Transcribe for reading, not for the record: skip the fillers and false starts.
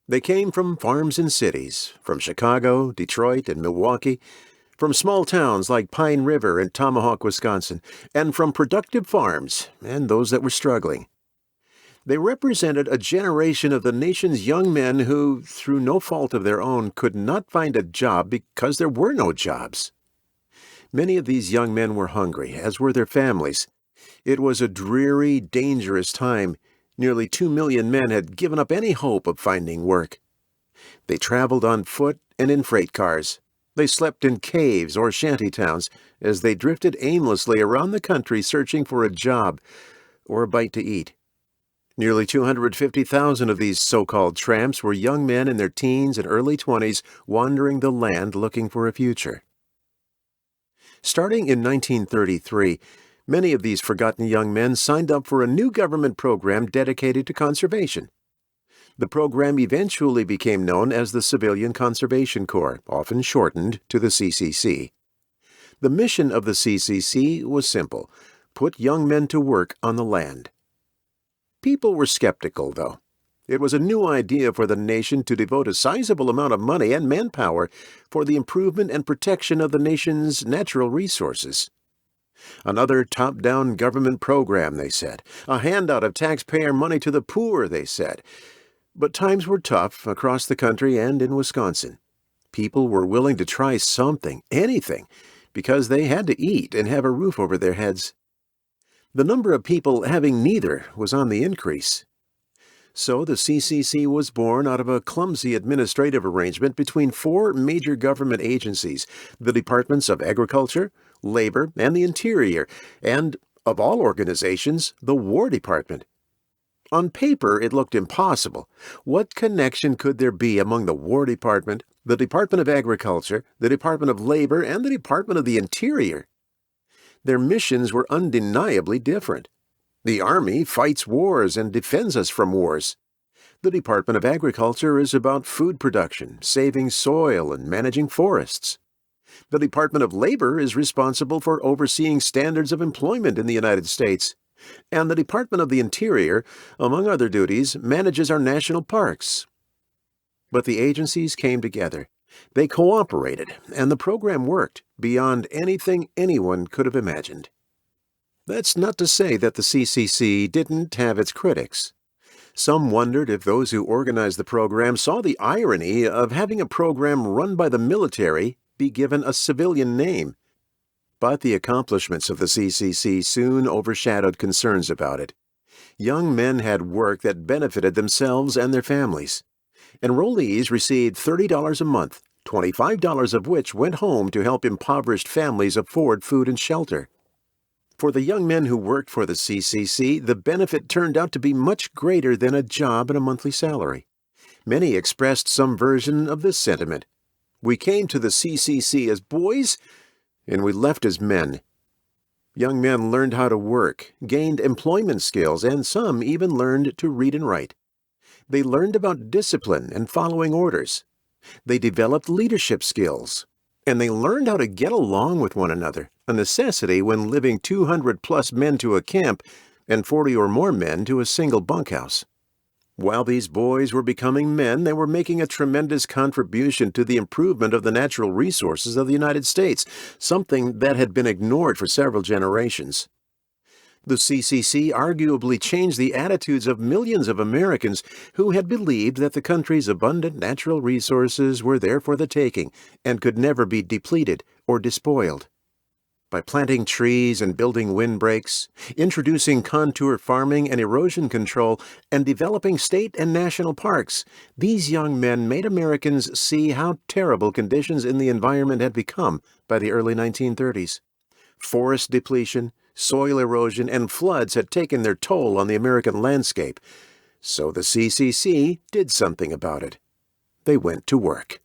They came from farms and cities, from Chicago, Detroit, and Milwaukee, from small towns like Pine River and Tomahawk, Wisconsin, and from productive farms and those that were struggling. They represented a generation of the nation's young men who, through no fault of their own, could not find a job because there were no jobs. Many of these young men were hungry, as were their families. It was a dreary, dangerous time. Nearly 2 million men had given up any hope of finding work. They traveled on foot and in freight cars. They slept in caves or shanty towns as they drifted aimlessly around the country searching for a job or a bite to eat. Nearly 250,000 of these so-called tramps were young men in their teens and early 20s wandering the land looking for a future. Starting in 1933, many of these forgotten young men signed up for a new government program dedicated to conservation. The program eventually became known as the Civilian Conservation Corps, often shortened to the CCC. The mission of the CCC was simple: put young men to work on the land. People were skeptical, though. It was a new idea for the nation to devote a sizable amount of money and manpower for the improvement and protection of the nation's natural resources. Another top-down government program, they said. A handout of taxpayer money to the poor, they said. But times were tough across the country and in Wisconsin. People were willing to try something, anything, because they had to eat and have a roof over their heads. The number of people having neither was on the increase. So the CCC was born out of a clumsy administrative arrangement between 4 major government agencies: the Departments of Agriculture, Labor, and the Interior, and, of all organizations, the War Department. On paper, it looked impossible. What connection could there be among the War Department, the Department of Agriculture, the Department of Labor, and the Department of the Interior? Their missions were undeniably different. The Army fights wars and defends us from wars. The Department of Agriculture is about food production, saving soil, and managing forests. The Department of Labor is responsible for overseeing standards of employment in the United States. And the Department of the Interior, among other duties, manages our national parks. But the agencies came together. They cooperated, and the program worked beyond anything anyone could have imagined. That's not to say that the CCC didn't have its critics. Some wondered if those who organized the program saw the irony of having a program run by the military be given a civilian name. But the accomplishments of the CCC soon overshadowed concerns about it. Young men had work that benefited themselves and their families. Enrollees received $30 a month, $25 of which went home to help impoverished families afford food and shelter. For the young men who worked for the CCC, the benefit turned out to be much greater than a job and a monthly salary. Many expressed some version of this sentiment: "We came to the CCC as boys, and we left as men." Young men learned how to work, gained employment skills, and some even learned to read and write. They learned about discipline and following orders. They developed leadership skills. And they learned how to get along with one another, a necessity when living 200-plus men to a camp and 40 or more men to a single bunkhouse. While these boys were becoming men, they were making a tremendous contribution to the improvement of the natural resources of the United States, something that had been ignored for several generations. The CCC arguably changed the attitudes of millions of Americans who had believed that the country's abundant natural resources were there for the taking and could never be depleted or despoiled. By planting trees and building windbreaks, introducing contour farming and erosion control, and developing state and national parks, these young men made Americans see how terrible conditions in the environment had become by the early 1930s. Forest depletion, soil erosion, and floods had taken their toll on the American landscape, so the CCC did something about it. They went to work.